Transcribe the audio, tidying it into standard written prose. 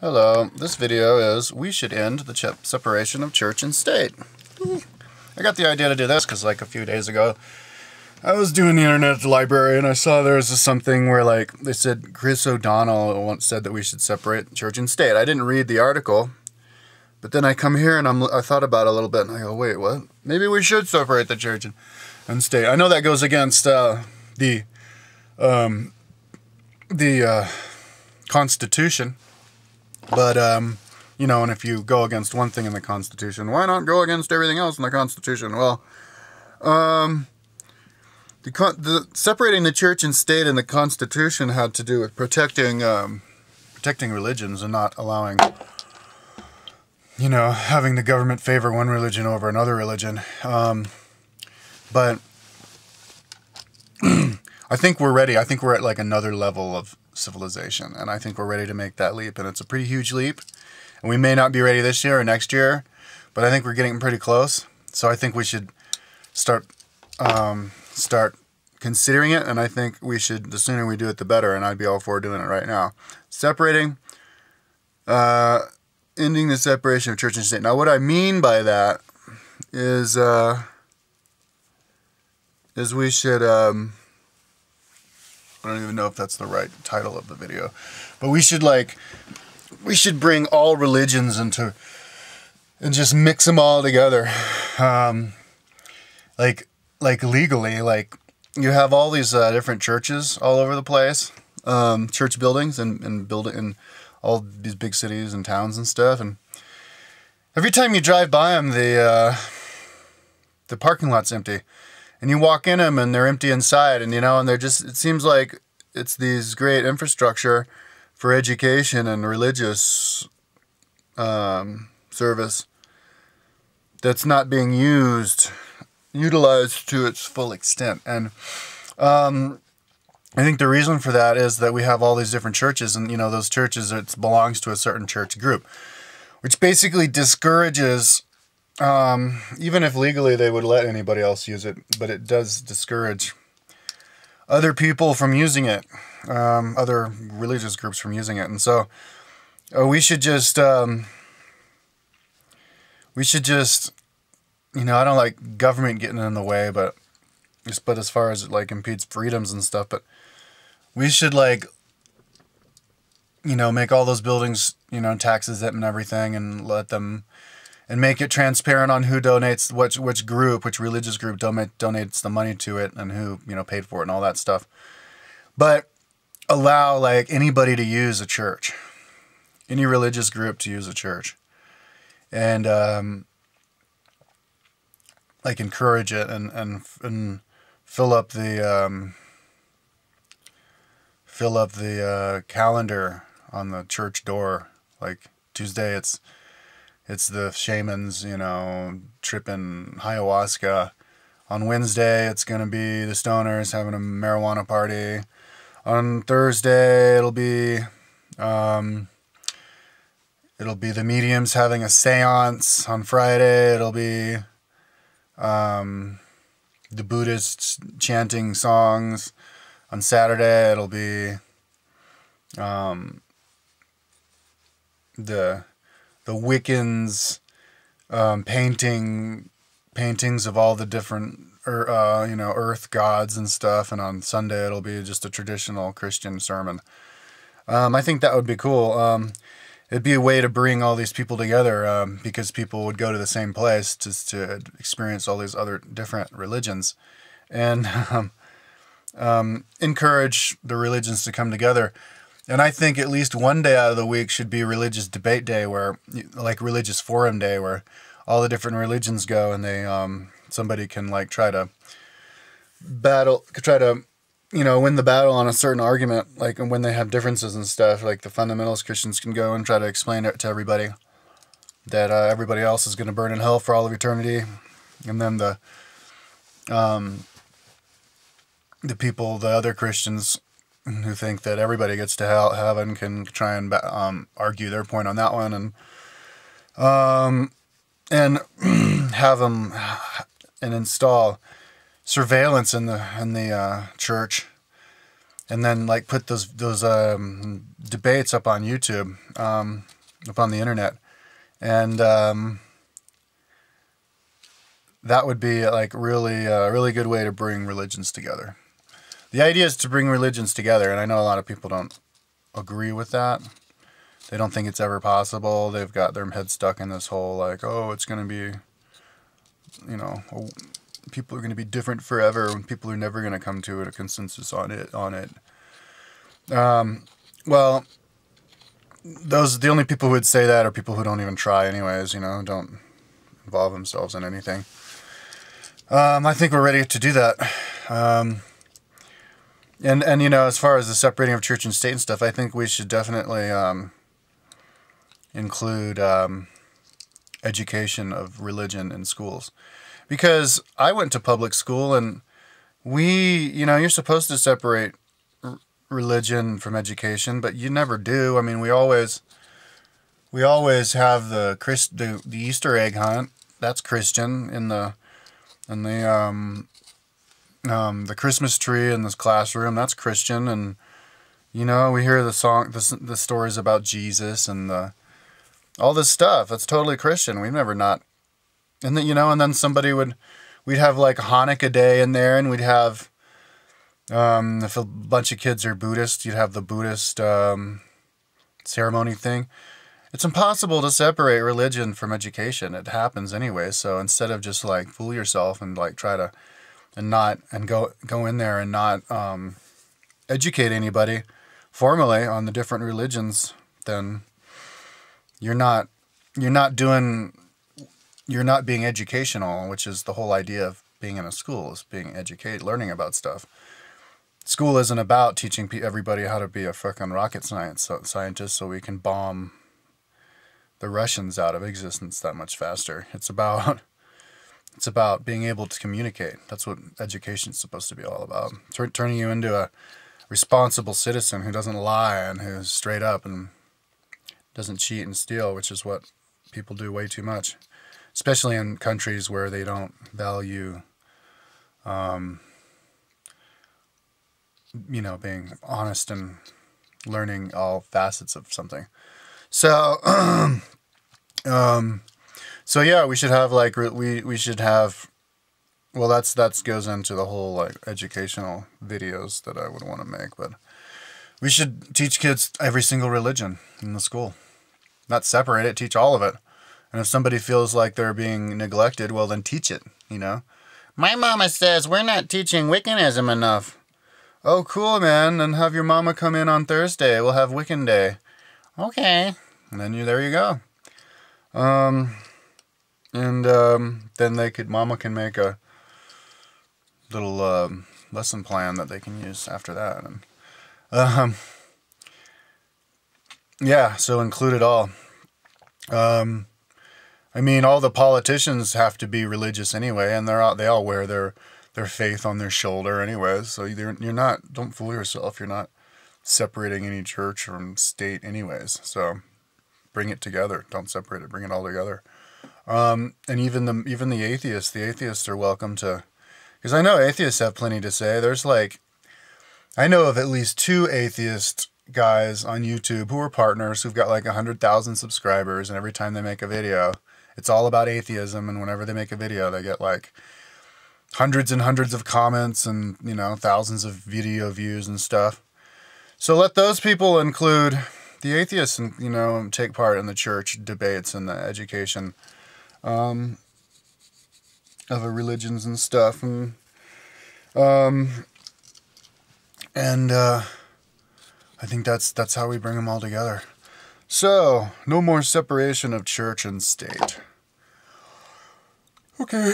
Hello, this video is we should end the separation of church and state. I got the idea to do this because like a few days ago I was doing the internet at the library and I saw there was something where like they said Chris O'Donnell once said that we should separate church and state. I didn't read the article, but then I come here and I thought about it a little bit and I go, wait, what? Maybe we should separate the church and state. I know that goes against the Constitution. But, you know, and if you go against one thing in the Constitution, why not go against everything else in the Constitution? Well, separating the church and state in the Constitution had to do with protecting religions and not allowing, you know, having the government favor one religion over another religion. But I think we're ready. I think we're at like another level of civilization, and I think we're ready to make that leap, and it's a pretty huge leap, and we may not be ready this year or next year, but I think we're getting pretty close. So I think we should start considering it, and I think we should, the sooner we do it the better, and I'd be all for doing it right now. Ending the separation of church and state. Now what I mean by that is we should I don't even know if that's the right title of the video, but we should bring all religions into, and just mix them all together. Like legally, like you have all these different churches all over the place, church buildings and building in all these big cities and towns and stuff. And every time you drive by them, the parking lot's empty. And you walk in them and they're empty inside, and you know, and they're just, it seems like it's these great infrastructure for education and religious service that's not being utilized to its full extent. And I think the reason for that is that we have all these different churches, and you know, those churches, it belongs to a certain church group, which basically discourages, even if legally they would let anybody else use it, but it does discourage other people from using it, other religious groups from using it. And so we should just, you know, I don't like government getting in the way, but as far as it like impedes freedoms and stuff, but we should like, you know, make all those buildings, you know, tax exempt and everything, and let them, and make it transparent on who donates, which religious group donates the money to it, and who, you know, paid for it and all that stuff. But allow like anybody to use a church, any religious group to use a church, and like encourage it, and fill up the calendar on the church door. Like Tuesday, it's the shamans, you know, tripping ayahuasca. On Wednesday, it's going to be the stoners having a marijuana party. On Thursday, it'll be the mediums having a seance. On Friday, it'll be the Buddhists chanting songs. On Saturday, it'll be the Wiccans paintings of all the different you know, earth gods and stuff, and on Sunday it'll be just a traditional Christian sermon. I think that would be cool. It'd be a way to bring all these people together, because people would go to the same place just to experience all these other different religions, and encourage the religions to come together. And I think at least one day out of the week should be religious debate day, where, like religious forum day, where all the different religions go, and they, somebody can like try to, you know, win the battle on a certain argument, like when they have differences and stuff. Like the fundamentalist Christians can go and try to explain it to everybody that everybody else is going to burn in hell for all of eternity, and then the other Christians who think that everybody gets to heaven can try and argue their point on that one, and have them and install surveillance in the church and then like put those debates up on YouTube, up on the internet, and that would be like really a really good way to bring religions together. The idea is to bring religions together, and I know a lot of people don't agree with that. They don't think it's ever possible. They've got their head stuck in this whole like, oh, it's going to be, you know, people are going to be different forever, and people are never going to come to a consensus on it. Well, the only people who would say that are people who don't even try anyways, you know, don't involve themselves in anything. I think we're ready to do that. And you know, as far as the separating of church and state and stuff, I think we should definitely include education of religion in schools. Because I went to public school, and you know, you're supposed to separate religion from education, but you never do. I mean, we always have the Easter egg hunt. That's Christian in the Christmas tree in this classroom. That's Christian, and you know, we hear the stories about Jesus and all this stuff. That's totally Christian. We've never not, and then, you know, and then we'd have like Hanukkah Day in there, and we'd have, if a bunch of kids are Buddhist, you'd have the Buddhist ceremony thing. It's impossible to separate religion from education. It happens anyway. So instead of just like fool yourself and like try to go in there and not educate anybody formally on the different religions, then you're not being educational, which is the whole idea of being in a school, is being educated, learning about stuff. School isn't about teaching everybody how to be a fucking rocket scientist so we can bomb the Russians out of existence that much faster. It's about being able to communicate. That's what education is supposed to be all about. Turning you into a responsible citizen who doesn't lie and who's straight up and doesn't cheat and steal, which is what people do way too much, especially in countries where they don't value, you know, being honest and learning all facets of something. So, so yeah, we should have like, we should have, well, that goes into the whole like educational videos that I would want to make, but we should teach kids every single religion in the school, not separate it, teach all of it. And if somebody feels like they're being neglected, well, then teach it, you know. My mama says we're not teaching Wiccanism enough. Oh, cool, man. Then have your mama come in on Thursday. We'll have Wiccan Day. Okay. And then there you go. Then mama can make a little lesson plan that they can use after that. And yeah, so include it all. I mean, all the politicians have to be religious anyway, and they all wear their faith on their shoulder anyway. So don't fool yourself. You're not separating any church from state anyways. So bring it together. Don't separate it. Bring it all together. And even the atheists are welcome to, because I know atheists have plenty to say. There's I know of at least 2 atheist guys on YouTube who are partners who've got like 100,000 subscribers, and every time they make a video, it's all about atheism, and whenever they make a video, they get like hundreds and hundreds of comments and, you know, thousands of video views and stuff. So let those people include the atheists and, you know, take part in the church debates and the education of religions and stuff. And I think that's how we bring them all together. So, no more separation of church and state. Okay.